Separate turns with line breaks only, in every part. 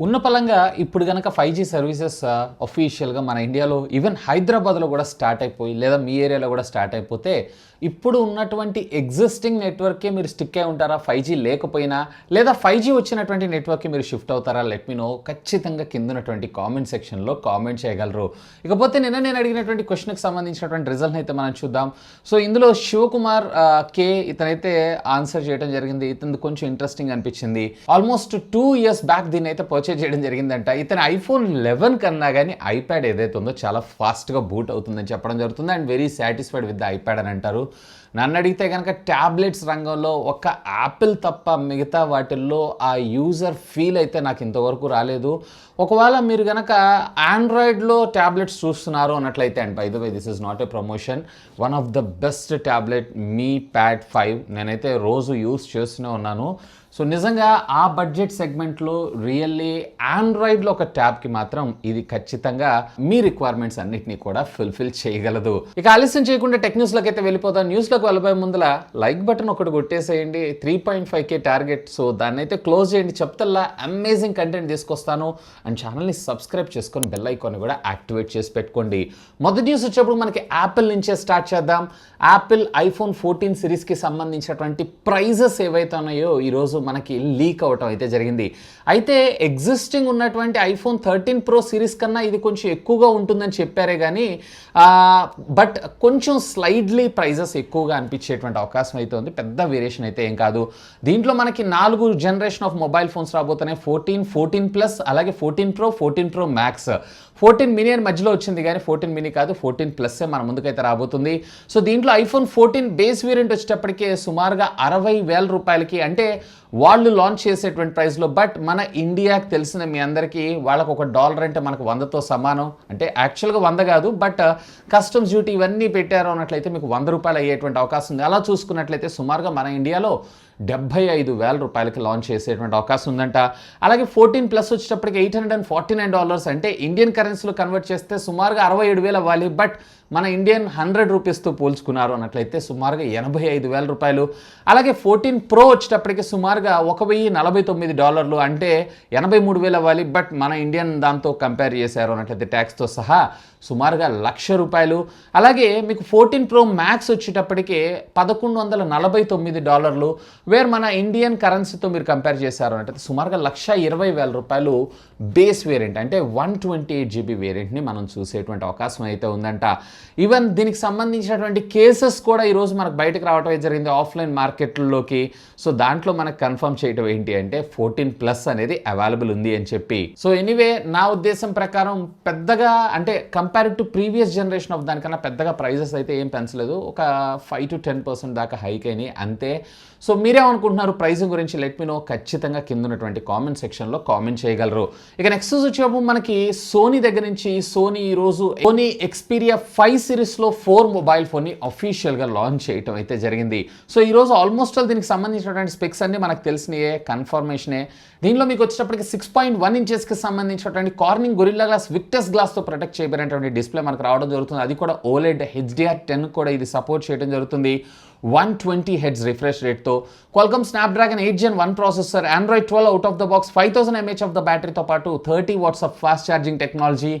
ఉన్న పలంగా ఇప్పుడు గనక 5G సర్వీసెస్ అఫీషియల్గా మన ఇండియాలో ఈవెన్ హైదరాబాద్లో కూడా స్టార్ట్ అయిపోయి లేదా మీ ఏరియాలో కూడా స్టార్ట్ అయిపోతే ఇప్పుడు ఉన్నటువంటి ఎగ్జిస్టింగ్ నెట్వర్క్కే మీరు స్టిక్ అయి ఉంటారా 5G లేకపోయినా, లేదా 5G వచ్చినటువంటి నెట్వర్క్కి మీరు షిఫ్ట్ అవుతారా? Let me know. ఖచ్చితంగా కింద ఉన్నటువంటి కామెంట్ సెక్షన్లో కామెంట్ చేయగలరు. ఇకపోతే నేను అడిగినటువంటి క్వశ్చన్కి సంబంధించినటువంటి రిజల్ట్ని అయితే మనం చూద్దాం. సో ఇందులో శివకుమార్ కే ఇతనైతే ఆన్సర్ చేయడం జరిగింది. ఇతను కొంచెం ఇంట్రెస్టింగ్ అనిపించింది. ఆల్మోస్ట్ 2 years బ్యాక్ దీన్ని అయితే పర్చేజ్ చేయడం జరిగిందంట. ఇతను iPhone 11 కన్నా కానీ ఐప్యాడ్ ఏదైతే ఉందో చాలా ఫాస్ట్గా బూట్ అవుతుందని చెప్పడం జరుగుతుంది. And very satisfied with the iPad అని అంటారు. నన్ను అడిగితే కనుక ట్యాబ్లెట్స్ రంగంలో ఒక యాపిల్ తప్ప మిగతా వాటిల్లో ఆ యూజర్ ఫీల్ అయితే నాకు ఇంతవరకు రాలేదు. ఒకవేళ మీరు కనుక ఆండ్రాయిడ్లో ట్యాబ్లెట్స్ చూస్తున్నారు అన్నట్లయితే, and by the way this is not a promotion, one of the best tablet me pad 5 నేనైతే రోజు యూస్ చేస్తూనే ఉన్నాను. సో నిజంగా ఆ బడ్జెట్ సెగ్మెంట్లో రియల్లీ ఆండ్రాయిడ్లో ఒక ట్యాబ్కి మాత్రం ఇది ఖచ్చితంగా మీ రిక్వైర్మెంట్స్ అన్నిటినీ కూడా ఫుల్ఫిల్ చేయగలదు. ఇక ఆలస్యం చేయకుండా టెక్న్యూస్లోకి అయితే వెళ్ళిపోతాం. న్యూస్లోకి వెళ్ళబోయే ముందల లైక్ బటన్ ఒకటి కొట్టేసేయండి. 3.5K టార్గెట్, సో దాన్ని అయితే క్లోజ్ చేయండి. చెప్తల్లా అమేజింగ్ కంటెంట్ తీసుకొస్తాను. అండ్ ఛానల్ని సబ్స్క్రైబ్ చేసుకొని బెల్ ఐకాన్ని కూడా యాక్టివేట్ చేసి పెట్టుకోండి. మొదటి న్యూస్ వచ్చేప్పుడు మనకి యాపిల్ నుంచే స్టార్ట్ చేద్దాం. యాపిల్ iPhone 14 సిరీస్కి సంబంధించినటువంటి ప్రైజెస్ ఏవైతే ఉన్నాయో ఈరోజు మనకి లీక్ అవటం అయితే జరిగింది. అయితే ఎగ్జిస్టింగ్ ఉన్నటువంటి iPhone 13 Pro సిరీస్ కన్నా ఇది కొంచెం ఎక్కువగా ఉంటుందని చెప్పారే కానీ బట్ కొంచెం స్లైడ్లీ ప్రైజెస్ ఎక్కువగా అనిపించేటువంటి అవకాశం అయితే ఉంది. పెద్ద వేరియేషన్ అయితే ఏం కాదు. దీంట్లో మనకి 4 జనరేషన్ ఆఫ్ మొబైల్ ఫోన్స్ రాబోతున్నాయి. 14, 14 Plus, అలాగే 14 Pro, 14 Pro Max. 14 mini అని మధ్యలో వచ్చింది కానీ 14 mini కాదు, 14 Plus మన ముందుకైతే రాబోతుంది. సో దీంట్లో iPhone 14 బేస్ వేరియంట్ వచ్చేటప్పటికే సుమారుగా 60,000 రూపాయలకి, అంటే వాళ్ళు లాంచ్ చేసేటువంటి ప్రైస్లో. బట్ మన ఇండియాకి తెలిసిన మీ అందరికీ వాళ్ళకు $1 అంటే మనకు 100తో సమానం. అంటే యాక్చువల్గా 100 కాదు, బట్ కస్టమ్స్ డ్యూటీ ఇవన్నీ పెట్టారు అన్నట్లయితే మీకు $100 అయ్యేటువంటి అవకాశం ఉంది. అలా చూసుకున్నట్లయితే సుమారుగా మన ఇండియాలో 75,000 రూపాయలకి లాంచ్ చేసేటువంటి అవకాశం ఉందంట. అలాగే 14 Plus వచ్చేటప్పటికి $849, అంటే ఇండియన్ కరెన్సీలో కన్వర్ట్ చేస్తే సుమారుగా 67,000 అవ్వాలి. బట్ మన ఇండియన్ 100 రూపీస్తో పోల్చుకున్నారు అన్నట్లయితే సుమారుగా 85,000 రూపాయలు. అలాగే 14 Pro వచ్చేటప్పటికి సుమారుగా $1,049, అంటే 83,000 అవ్వాలి. బట్ మన ఇండియన్ దాంతో కంపేర్ చేశారు అన్నట్లయితే ట్యాక్స్తో సహా సుమారుగా $1,00,000 రూపాయలు. అలాగే మీకు 14 Pro Max వచ్చేటప్పటికి $1,149, వేర్ మన ఇండియన్ కరెన్సీతో మీరు కంపేర్ చేశారు అంటే సుమారుగా $1,20,000 రూపాయలు బేస్ వేరియంట్, అంటే 128 GB వేరియంట్ని మనం చూసేటువంటి అవకాశం అయితే ఉందంట. ఈవెన్ దీనికి సంబంధించినటువంటి కేసెస్ కూడా ఈరోజు మనకు బయటకు రావడం జరిగింది ఆఫ్లైన్ మార్కెట్లలోకి. సో దాంట్లో మనకు కన్ఫర్మ్ చేయడం ఏంటి అంటే 14 Plus అనేది అవైలబుల్ ఉంది అని చెప్పి. సో ఎనీవే నా ఉద్దేశం ప్రకారం పెద్దగా అంటే compare to previous generation of దానికన్నా పెద్దగా ప్రైజెస్ అయితే ఏం పెంచలేదు. ఒక 5 to 10% దాకా హైక్ అయినాయి అంతే. సో మీరేమనుకుంటున్నారు ప్రైజింగ్ గురించి? Let me know. ఖచ్చితంగా కింద ఉన్నటువంటి కామెంట్ సెక్షన్లో కామెంట్ చేయగలరు. ఇక నెక్స్ట్ వచ్చేటప్పుడు మనకి సోనీ దగ్గర నుంచి సోనీ ఈరోజు సోనీ Xperia 5 సిరీస్లో 4 మొబైల్ ఫోన్ని అఫీషియల్గా లాంచ్ చేయడం అయితే జరిగింది. సో ఈరోజు ఆల్మోస్ట్ ఆల్ దీనికి సంబంధించినటువంటి స్పెక్స్ అన్ని మనకు తెలిసినయే, కన్ఫర్మేషనే. దీనిలో మీకు వచ్చేటప్పటికి 6.1 ఇంచెస్కి సంబంధించినటువంటి కార్నింగ్ గొరిల్లా గ్లాస్ విక్టస్ గ్లాస్తో ప్రొటెక్ట్ చేయబడినటువంటి డిస్ప్లే మనకు రావడం జరుగుతుంది. అది కూడా OLED HDR10 కూడా ఇది సపోర్ట్ చేయడం జరుగుతుంది. 120 Hz రిఫ్రెష్ రేట్తో Qualcomm Snapdragon 8 Gen 1 processor, Android 12 out of the box, 5000 mAh of the బ్యాటరీతో పాటు 30 watts of fast charging technology.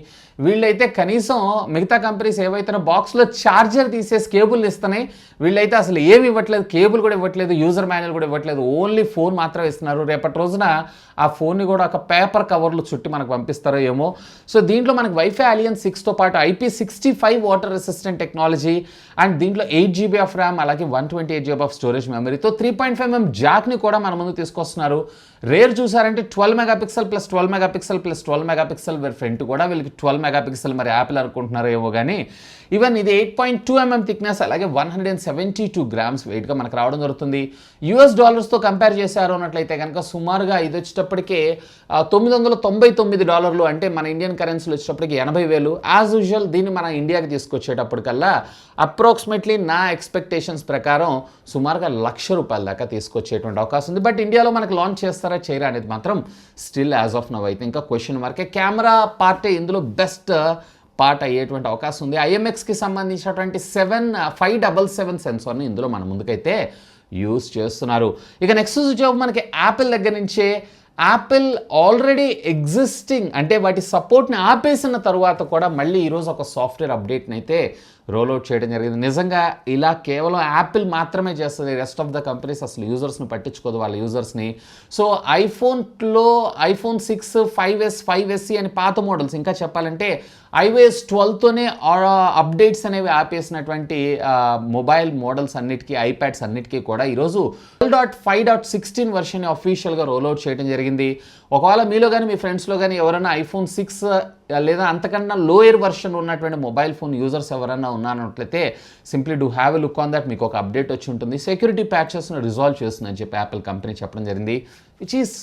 వీళ్ళైతే కనీసం మిగతా కంపెనీస్ ఏవైతే బాక్స్లో ఛార్జర్ తీసేసి కేబుల్ ఇస్తున్నాయి, వీళ్ళైతే అసలు ఏమి ఇవ్వట్లేదు, కేబుల్ కూడా ఇవ్వట్లేదు, యూజర్ మాన్యువల్ కూడా ఇవ్వట్లేదు, ఓన్లీ ఫోన్ మాత్రమే ఇస్తున్నారు. రేపటి రోజున ఆ ఫోన్ని కూడా ఒక పేపర్ కవర్లు చుట్టి మనకు పంపిస్తారో ఏమో. సో దీంట్లో మనకు వైఫై అలియన్స్ 6తో పాటు IP65 water resistant technology, and దీంట్లో 8 GB ఆఫ్ ర్యామ్, అలాగే 128 GB ఆఫ్ స్టోరేజ్ మెమరీతో 3.5mm జాక్ని కూడా మన ముందు తీసుకొస్తున్నారు. రేర్ చూసారంటే 12 megapixel plus 12 megapixel plus 12 megapixel front కూడా వీళ్ళకి 12 మెగాపిక్సెల్, మరి యాపిల్ అనుకుంటున్నారో ఏమో కానీ ఈవెన్ ఇది 8.2mm థిక్నెస్, అలాగే 172 grams వెయిట్గా మనకు రావడం జరుగుతుంది. $తో కంపేర్ చేశారు అన్నట్లయితే కనుక సుమారుగా ఇది వచ్చేటప్పటికే $999, అంటే మన ఇండియన్ కరెన్సీలో వచ్చేటప్పటికి 80,000. యాజ్ యూజువల్ దీన్ని మన ఇండియాకి తీసుకొచ్చేటప్పటికల్లా అప్రాక్సిమేట్లీ నా ఎక్స్పెక్టేషన్స్ ప్రకారం సుమారుగా $1,00,000 దాకా తీసుకొచ్చేటువంటి అవకాశం ఉంది. బట్ ఇండియాలో మనకు లాంచ్ చేస్తారా చేయరా అనేది మాత్రం స్టిల్ యాజ్ ఆఫ్ నవ్ అయితే ఇంకా క్వశ్చన్ మార్కే. కెమెరా పార్టే ఇందులో బెస్ట్ పార్ట్ అయ్యేటువంటి అవకాశం ఉంది. IMXకి సంబంధించినటువంటి 577 సెన్సార్ని ఇందులో మన ముందుకైతే యూస్ చేస్తున్నారు. ఇక నెక్స్ట్ జాబ్ మనకి యాపిల్ దగ్గర నుంచే యాపిల్ ఆల్రెడీ ఎగ్జిస్టింగ్ అంటే వాటి సపోర్ట్ని ఆపేసిన తర్వాత కూడా మళ్ళీ ఈరోజు ఒక సాఫ్ట్వేర్ అప్డేట్ని అయితే రోల్అవుట్ చేయడం జరిగింది. నిజంగా ఇలా కేవలం యాపిల్ మాత్రమే చేస్తుంది, రెస్ట్ ఆఫ్ ద కంపెనీస్ అసలు యూజర్స్ని పట్టించుకోదు వాళ్ళ యూజర్స్ని. సో ఐఫోన్లో iPhone 6, 5S, 5SE అని పాత మోడల్స్, ఇంకా చెప్పాలంటే iOS 12తోనే అప్డేట్స్ అనేవి ఆపేసినటువంటి మొబైల్ మోడల్స్ అన్నిటికీ, ఐప్యాడ్స్ అన్నిటికీ కూడా ఈరోజు 12.5.16 వర్షన్ అఫీషియల్గా రోల్అవుట్ చేయడం జరిగింది. ఒకవేళ మీలో కానీ మీ ఫ్రెండ్స్లో కానీ ఎవరైనా iPhone 6 లేదా అంతకన్నా లోయర్ వర్షన్ ఉన్నటువంటి మొబైల్ ఫోన్ యూజర్స్ ఎవరైనా ఉన్నట్లయితే simply do have a look on that. మీకు ఒక అప్డేట్ వచ్చి ఉంటుంది, సెక్యూరిటీ ప్యాచెస్ను రిజాల్వ్ చేస్తుందని చెప్పి యాపిల్ కంపెనీ చెప్పడం జరిగింది, విచ్ ఈస్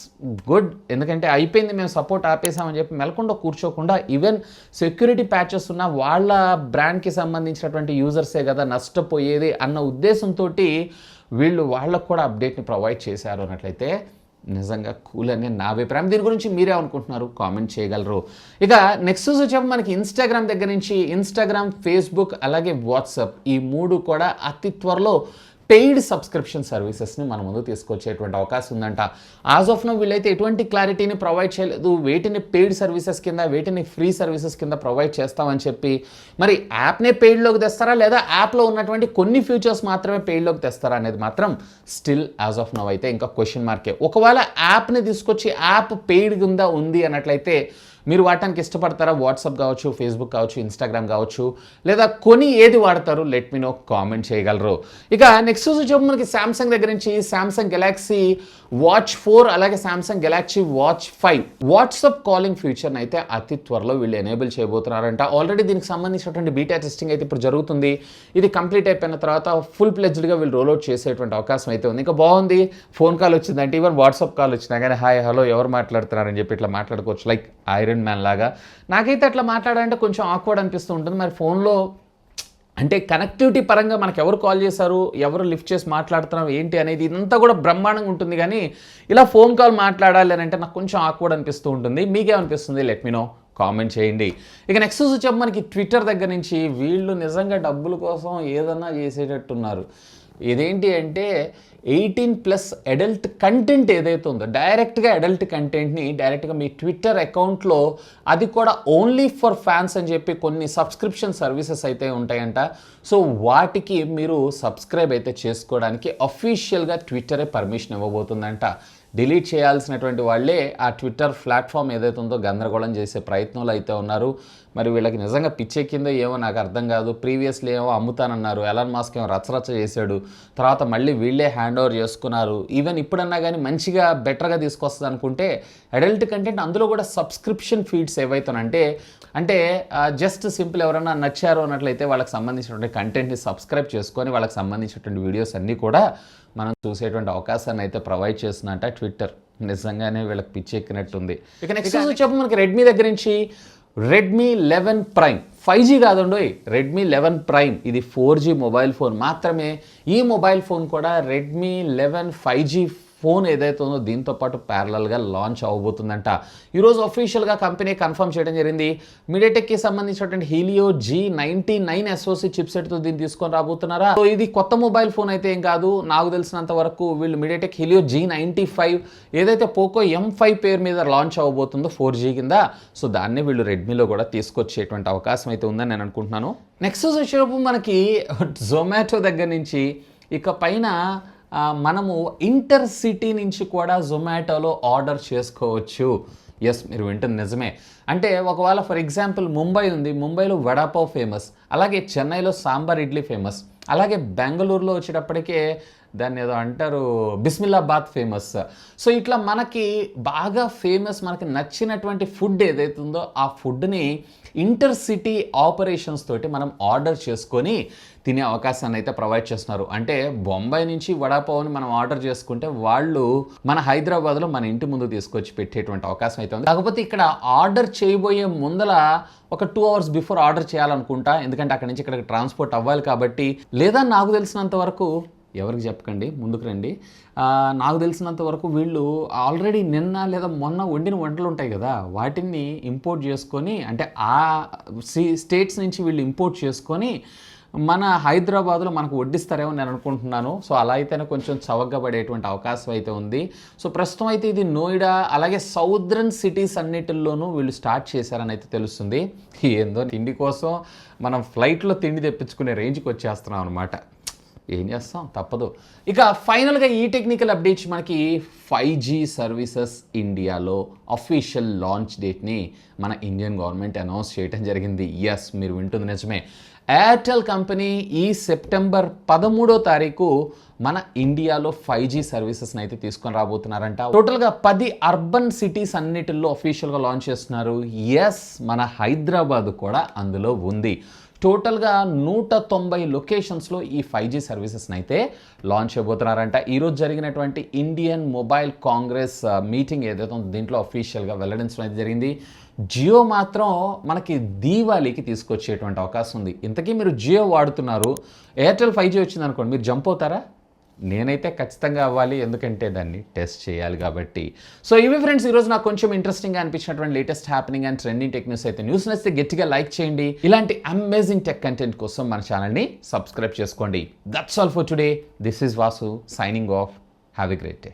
గుడ్. ఎందుకంటే అయిపోయింది, మేము సపోర్ట్ ఆపేసామని చెప్పి మెలకుండా కూర్చోకుండా ఈవెన్ సెక్యూరిటీ ప్యాచెస్ ఉన్న వాళ్ళ బ్రాండ్కి సంబంధించినటువంటి యూజర్సే కదా నష్టపోయేది అన్న ఉద్దేశంతో వీళ్ళు వాళ్ళకు కూడా అప్డేట్ని ప్రొవైడ్ చేశారు అన్నట్లయితే నిజంగా కూల్ అని నా అభిప్రాయం. దీని గురించి మీరే అనుకుంటున్నారు కామెంట్ చేయగలరు. ఇక నెక్స్ట్ వచ్చాము మనకి ఇన్స్టాగ్రామ్ దగ్గర నుంచి. ఇన్స్టాగ్రామ్, ఫేస్బుక్ అలాగే వాట్సాప్ ఈ మూడు కూడా అతి త్వరలో పెయిడ్ సబ్స్క్రిప్షన్ సర్వీసెస్ని మన ముందు తీసుకొచ్చేటువంటి అవకాశం ఉందంట. యాజ్ ఆఫ్ నో వీళ్ళైతే ఎటువంటి క్లారిటీని ప్రొవైడ్ చేయలేదు, వేటిని పెయిడ్ సర్వీసెస్ కింద, వేటిని ఫ్రీ సర్వీసెస్ కింద ప్రొవైడ్ చేస్తామని చెప్పి. మరి యాప్నే పెయిడ్లోకి తెస్తారా లేదా యాప్లో ఉన్నటువంటి కొన్ని ఫీచర్స్ మాత్రమే పెయిడ్లోకి తెస్తారా అనేది మాత్రం స్టిల్ యాజ్ ఆఫ్ నో అయితే ఇంకా క్వశ్చన్ మార్కే. ఒకవేళ యాప్ని తీసుకొచ్చి యాప్ పెయిడ్ కింద ఉంది అన్నట్లయితే మీరు వాడటానికి ఇష్టపడతారా? వాట్సాప్ కావచ్చు, ఫేస్బుక్ కావచ్చు, ఇన్స్టాగ్రామ్ కావచ్చు, లేదా కొని ఏది వాడతారు? లెట్ మీ నో, కామెంట్ చేయగలరు. ఇక నెక్స్ట్ వచ్చేప్పుడు మనకి శాంసంగ్ దగ్గర నుంచి శాంసంగ్ గెలాక్సీ వాచ్ 4 అలాగే Samsung Galaxy watch 5 WhatsApp calling ఫీచర్ని అయితే అతి త్వరలో వీళ్ళు ఎనేబుల్ చేయబోతున్నారంట. ఆల్రెడీ దీనికి సంబంధించినటువంటి బీటా టెస్టింగ్ అయితే ఇప్పుడు జరుగుతుంది. ఇది కంప్లీట్ అయిపోయిన తర్వాత ఫుల్ ప్లెజ్డ్గా వీళ్ళు రోల్అవుట్ చేసేటువంటి అవకాశం అయితే ఉంది. ఇంకా బాగుంది, ఫోన్ కాల్ వచ్చిందంటే ఈవెన్ వాట్సాప్ కాల్ వచ్చినా కానీ హాయ్ హలో ఎవరు మాట్లాడుతున్నారని చెప్పి ఇట్లా మాట్లాడుకోవచ్చు, లైక్ ఐరన్ మ్యాన్ లాగా. నాకైతే అట్లా మాట్లాడాలంటే కొంచెం ఆక్వర్డ్ అనిపిస్తూ ఉంటుంది. మరి ఫోన్లో అంటే కనెక్టివిటీ పరంగా మనకు ఎవరు కాల్ చేశారు, ఎవరు లిఫ్ట్ చేసి మాట్లాడుతున్నాం ఏంటి అనేది ఇదంతా కూడా బ్రహ్మాండంగా ఉంటుంది. కానీ ఇలా ఫోన్ కాల్ మాట్లాడాలి అని అంటే నాకు కొంచెం ఆక్వర్డ్ అనిపిస్తూ ఉంటుంది. మీకేమనిపిస్తుంది? లెట్ మీ నో, కామెంట్ చేయండి. ఇక నెక్స్ట్ వచ్చి మనకి ట్విట్టర్ దగ్గర నుంచి వీళ్ళు నిజంగా డబ్బుల కోసం ఏదన్నా చేసేటట్టున్నారు. ఇదేంటి అంటే 18+ అడల్ట్ కంటెంట్ ఏదైతే ఉందో డైరెక్ట్గా అడల్ట్ కంటెంట్ని డైరెక్ట్గా మీ ట్విట్టర్ అకౌంట్లో, అది కూడా ఓన్లీ ఫర్ ఫ్యాన్స్ అని చెప్పి కొన్ని సబ్స్క్రిప్షన్ సర్వీసెస్ అయితే ఉంటాయంట. సో వాటికి మీరు సబ్స్క్రైబ్ అయితే చేసుకోవడానికి అఫీషియల్గా ట్విట్టరే పర్మిషన్ ఇవ్వబోతుందంట. డిలీట్ చేయాల్సినటువంటి వాళ్ళే ఆ ట్విట్టర్ ప్లాట్ఫామ్ ఏదైతే ఉందో గందరగోళం చేసే ప్రయత్నంలో అయితే ఉన్నారు. మరి వీళ్ళకి నిజంగా పిచ్చెక్కిందో ఏమో నాకు అర్థం కాదు. ప్రీవియస్లీ ఏమో అమ్ముతానన్నారు, ఎలాన్ మస్క్ ఏమో రచ్చరచ్చ చేశాడు, తర్వాత మళ్ళీ వీళ్ళే హ్యాండ్ ఓవర్ చేసుకున్నారు. ఈవెన్ ఇప్పుడన్నా కానీ మంచిగా బెటర్గా తీసుకొస్తుంది అనుకుంటే అడల్ట్ కంటెంట్ అందులో కూడా సబ్స్క్రిప్షన్ ఫీడ్స్ ఏవైతేనంటే అంటే జస్ట్ సింపుల్ ఎవరైనా నచ్చారు అన్నట్లయితే వాళ్ళకి సంబంధించినటువంటి కంటెంట్ని సబ్స్క్రైబ్ చేసుకొని వాళ్ళకి సంబంధించినటువంటి వీడియోస్ అన్నీ కూడా మనం చూసేటువంటి అవకాశాన్ని అయితే ప్రొవైడ్ చేస్తుందంట ట్విట్టర్. నిజంగానే వీళ్ళకి పిచ్చి ఎక్కినట్టుంది. ఇక నెక్స్ట్ వచ్చేప్పుడు మనకి రెడ్మీ దగ్గర నుంచి రెడ్మీ 11 ప్రైమ్ 5G కాదండి, రెడ్మీ 11 ప్రైమ్ ఇది 4G మొబైల్ ఫోన్ మాత్రమే. ఈ మొబైల్ ఫోన్ కూడా రెడ్మీ 11 5G ఫోన్ ఏదైతే ఉందో దీంతో పాటు ప్యారలల్గా లాంచ్ అవ్వబోతుందంట. ఈరోజు అఫీషియల్గా కంపెనీ కన్ఫర్మ్ చేయడం జరిగింది. మీడియాటెక్కి సంబంధించినటువంటి హీలియో G99 SoC చిప్సెట్తో దీన్ని తీసుకొని రాబోతున్నారా. సో ఇది కొత్త మొబైల్ ఫోన్ అయితే ఏం కాదు. నాకు తెలిసినంత వరకు వీళ్ళు మీడియాటెక్ హీలియో G95 ఏదైతే పోకో M5 పేరు మీద లాంచ్ అవ్వబోతుందో 4G కింద, సో దాన్ని వీళ్ళు రెడ్మీలో కూడా తీసుకొచ్చేటువంటి అవకాశం అయితే ఉందని నేను అనుకుంటున్నాను. నెక్స్ట్ వచ్చేటప్పుడు మనకి జొమాటో దగ్గర నుంచి ఇక పైన మనము ఇంటర్ సిటీ నుంచి కూడా జొమాటోలో ఆర్డర్ చేసుకోవచ్చు. ఎస్, మీరు వింటుంది నిజమే. అంటే ఒకవేళ ఫర్ ఎగ్జాంపుల్ ముంబై ఉంది, ముంబైలో వడాపావ్ ఫేమస్, అలాగే చెన్నైలో సాంబార్ ఇడ్లీ ఫేమస్, అలాగే బెంగళూరులో వచ్చేటప్పటికే దాన్ని ఏదో అంటారు బిస్మిల్లాబాద్ ఫేమస్. సో ఇట్లా మనకి బాగా ఫేమస్, మనకి నచ్చినటువంటి ఫుడ్ ఏదైతే ఉందో ఆ ఫుడ్ని ఇంటర్ సిటీ ఆపరేషన్స్ తోటి మనం ఆర్డర్ చేసుకొని తినే అవకాశాన్ని అయితే ప్రొవైడ్ చేస్తున్నారు. అంటే బొంబాయి నుంచి వడాపావ్ని మనం ఆర్డర్ చేసుకుంటే వాళ్ళు మన హైదరాబాద్లో మన ఇంటి ముందు తీసుకొచ్చి పెట్టేటువంటి అవకాశం అయితే ఉంది. కాకపోతే ఇక్కడ ఆర్డర్ చేయబోయే ముందల ఒక 2 hours బిఫోర్ ఆర్డర్ చేయాలనుకుంటా, ఎందుకంటే అక్కడి నుంచి ఇక్కడికి ట్రాన్స్పోర్ట్ అవ్వాలి కాబట్టి. లేదా నాకు తెలిసినంత వరకు, ఎవరికి చెప్పకండి, ముందుకు రండి, నాకు తెలిసినంత వరకు వీళ్ళు ఆల్రెడీ నిన్న లేదా మొన్న వండిన వంటలు ఉంటాయి కదా, వాటిని ఇంపోర్ట్ చేసుకొని, అంటే ఆ స్టేట్స్ నుంచి వీళ్ళు ఇంపోర్ట్ చేసుకొని మన హైదరాబాద్లో మనకు వడ్డిస్తారేమో నేను అనుకుంటున్నాను. సో అలా అయితేనే కొంచెం చవకబడేటువంటి అవకాశం అయితే ఉంది. సో ప్రస్తుతం అయితే ఇది నోయిడా అలాగే సౌదర్న్ సిటీస్ అన్నిటిల్లోనూ వీళ్ళు స్టార్ట్ చేశారని అయితే తెలుస్తుంది. ఏందో తిండి కోసం మనం ఫ్లైట్లో తిండి తెప్పించుకునే రేంజ్కి వచ్చేస్తున్నాం అనమాట. ఏం చేస్తాం, తప్పదు. ఇక ఫైనల్గా ఈ టెక్నికల్ అప్డేట్స్ మనకి 5G సర్వీసెస్ ఇండియాలో అఫీషియల్ లాంచ్ డేట్ని మన ఇండియన్ గవర్నమెంట్ అనౌన్స్ చేయడం జరిగింది. ఎస్, మీరు వింటుంది నిజమే. ఎయిర్టెల్ కంపెనీ ఈ సెప్టెంబర్ 13వ తారీఖు మన ఇండియాలో 5G సర్వీసెస్ని అయితే తీసుకొని రాబోతున్నారంట. టోటల్గా 10 అర్బన్ సిటీస్ అన్నిటిల్లో అఫీషియల్గా లాంచ్ చేస్తున్నారు. ఎస్, మన హైదరాబాద్ కూడా అందులో ఉంది. టోటల్గా 190 లొకేషన్స్లో ఈ 5G సర్వీసెస్ని అయితే లాంచ్ చేయబోతున్నారంట. ఈరోజు జరిగినటువంటి ఇండియన్ మొబైల్ కాంగ్రెస్ మీటింగ్ ఏదైతే ఉందో దీంట్లో అఫీషియల్గా వెల్లడించడం అయితే జరిగింది. జియో మాత్రం మనకి దీవాళీకి తీసుకొచ్చేటువంటి అవకాశం ఉంది. ఇంతకీ మీరు జియో వాడుతున్నారు, ఎయిర్టెల్ 5G వచ్చింది అనుకోండి, మీరు జంప్ అవుతారా? నేనైతే ఖచ్చితంగా అవ్వాలి, ఎందుకంటే దాన్ని టెస్ట్ చేయాలి కాబట్టి. సో ఇవి ఫ్రెండ్స్, ఈరోజు నాకు కొంచెం ఇంట్రెస్టింగ్గా అనిపించినటువంటి latest happening and trending tech news అయితే. న్యూస్ నచ్చితే గట్టిగా లైక్ చేయండి. ఇలాంటి అమేజింగ్ టెక్ కంటెంట్ కోసం మన ఛానల్ని సబ్స్క్రైబ్ చేసుకోండి. That's all for today. This is Vasu signing off. Have a great day.